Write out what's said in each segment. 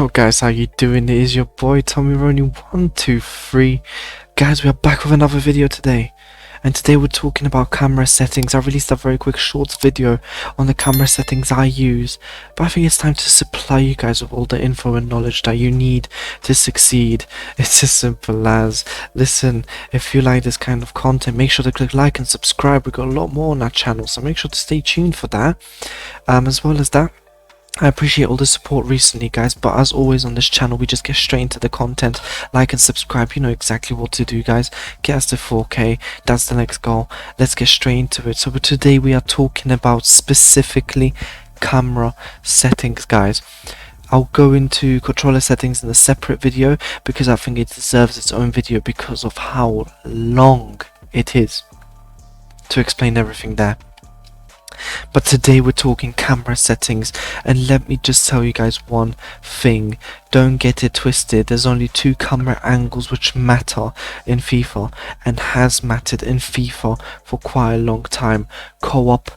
Yo guys, how you doing? It is your boy tomironi123. Guys, we are back with another video today. And today we're talking about camera settings. I released a very quick short video on the camera settings I use. But I think it's time to supply you guys with all the info and knowledge that you need to succeed. It's as simple as, listen, if you like this kind of content, make sure to click like and subscribe. We've got a lot more on our channel, so make sure to stay tuned for that. As well as that, I appreciate all the support recently, guys, but as always on this channel, we just get straight into the content. Like and subscribe, you know exactly what to do, guys. Get us to 4K, that's the next goal. Let's get straight into it. So today we are talking about specifically camera settings, guys. I'll go into controller settings in a separate video because I think it deserves its own video because of how long it is to explain everything there. But today we're talking camera settings, and let me just tell you guys one thing, don't get it twisted. There's only two camera angles which matter in FIFA and has mattered in FIFA for quite a long time: co-op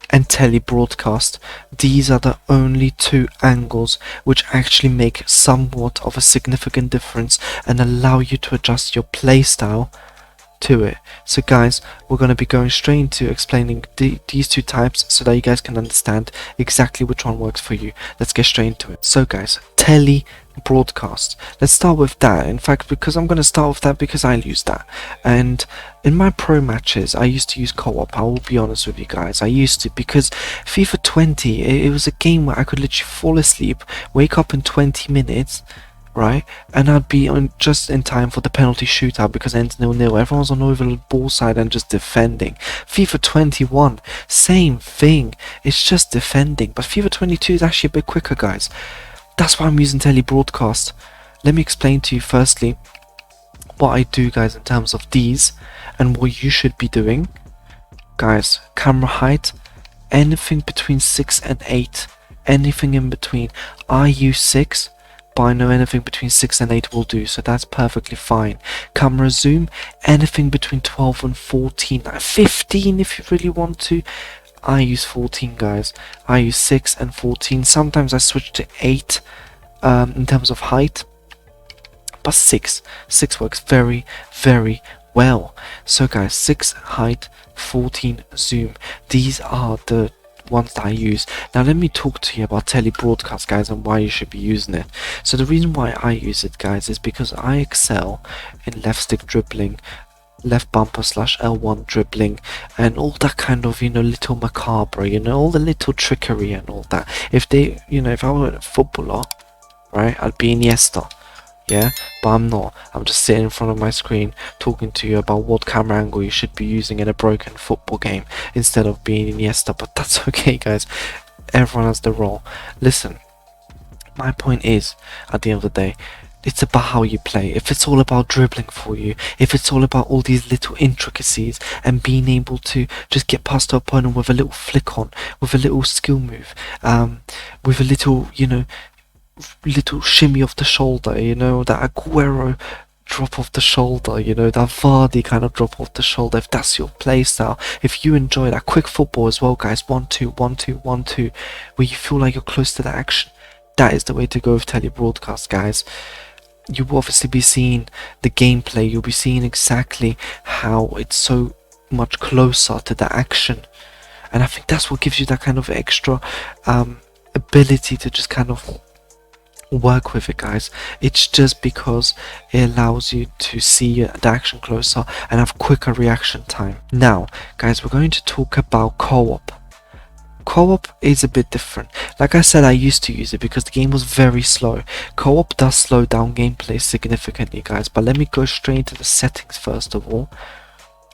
and tele-broadcast. These are the only two angles which actually make somewhat of a significant difference and allow you to adjust your playstyle to it. So guys, we're going to be going straight into explaining these two types so that you guys can understand exactly which one works for you. Let's get straight into it. So guys, tele broadcast, let's start with that. In fact, because I'm going to start with that because I use that, and in my pro matches I used to use co-op. I will be honest with you guys, I used to, because FIFA 20, it was a game where I could literally fall asleep, wake up in 20 minutes, right, and I'd be on just in time for the penalty shootout because it ends 0-0. Everyone's on over the ball side and just defending. FIFA 21, same thing, it's just defending. But FIFA 22 is actually a bit quicker, guys. That's why I'm using tele broadcast. Let me explain to you firstly what I do, guys, in terms of these and what you should be doing. Guys, camera height, anything between 6 and 8, anything in between. I use 6, but I know anything between 6 and 8 will do, so that's perfectly fine. Camera zoom, anything between 12 and 14, 15 if you really want to. I use 14, guys. I use 6 and 14. Sometimes I switch to 8 in terms of height, but 6 works very, very well. So guys, 6 height, 14 zoom. These are the ones that I use. Now let me talk to you about tele broadcast, guys, and why you should be using it. So the reason why I use it, guys, is because I excel in left stick dribbling, left bumper / L1 dribbling, and all that kind of, you know, little macabre, you know, all the little trickery and all that. If they, you know, if I were a footballer, right, I'd be Iniesta. Yeah, but I'm not. I'm just sitting in front of my screen talking to you about what camera angle you should be using in a broken football game instead of being Iniesta. But that's okay, guys. Everyone has the role. Listen, my point is, at the end of the day, it's about how you play. If it's all about dribbling for you, if it's all about all these little intricacies and being able to just get past the opponent with a little flick on, with a little skill move, with a little, you know, little shimmy off the shoulder, you know, that Aguero drop off the shoulder, you know, that Vardy kind of drop off the shoulder. If that's your play style, if you enjoy that quick football as well, guys, 1-2, 1-2, 1-2, where you feel like you're close to the action, that is the way to go with tele broadcast, guys. You will obviously be seeing the gameplay, you'll be seeing exactly how it's so much closer to the action, and I think that's what gives you that kind of extra ability to just kind of work with it, guys. It's just because it allows you to see the action closer and have quicker reaction time. Now guys, we're going to talk about co-op. Co-op is a bit different. Like I said, I used to use it because the game was very slow. Co-op does slow down gameplay significantly, guys, but let me go straight into the settings first of all,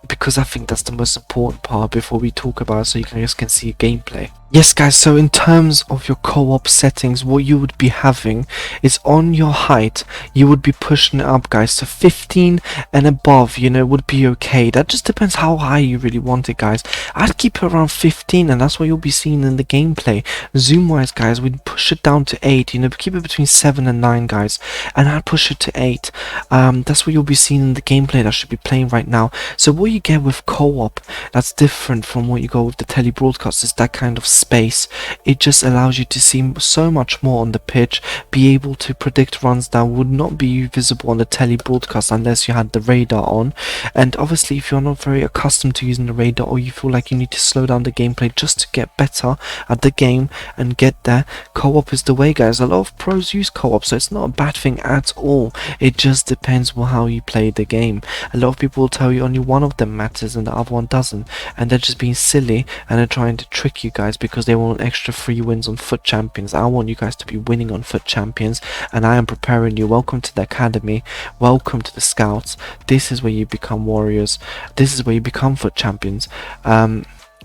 because I think that's the most important part before we talk about it, so you guys can see gameplay. Yes, guys, so in terms of your co-op settings, what you would be having is on your height, you would be pushing it up, guys, so 15 and above, you know, would be okay. That just depends how high you really want it, guys. I'd keep it around 15, and that's what you'll be seeing in the gameplay. Zoom wise, guys, we'd push it down to 8, you know, keep it between 7 and 9, guys, and I'd push it to 8. That's what you'll be seeing in the gameplay that should be playing right now. So what you get with co-op that's different from what you go with the tele broadcast is that kind of space. It just allows you to see so much more on the pitch, be able to predict runs that would not be visible on the telly broadcast unless you had the radar on. And obviously, if you're not very accustomed to using the radar, or you feel like you need to slow down the gameplay just to get better at the game and get there, co-op is the way, guys. A lot of pros use co-op, so it's not a bad thing at all. It just depends on how you play the game. A lot of people will tell you only one of them matters and the other one doesn't, and they're just being silly and they're trying to trick you guys because they want extra free wins on FUT Champions. I want you guys to be winning on FUT Champions, and I am preparing you. Welcome to the academy, welcome to the scouts. This is where you become warriors, this is where you become FUT Champions.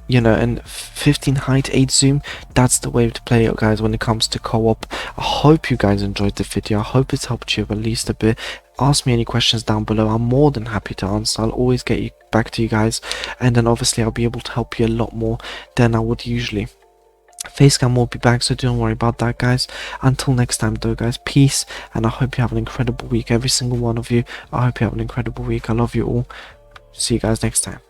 You know, and 15 height, 8 zoom, that's the way to play it, guys, when it comes to co-op. I hope you guys enjoyed the video. I hope it's helped you at least a bit. Ask me any questions down below. I'm more than happy to answer. I'll always get you back to you guys, and then obviously I'll be able to help you a lot more than I would usually. Facecam will be back, so don't worry about that, guys. Until next time though, guys, peace, and I hope you have an incredible week, every single one of you. I hope you have an incredible week. I love you all. See you guys next time.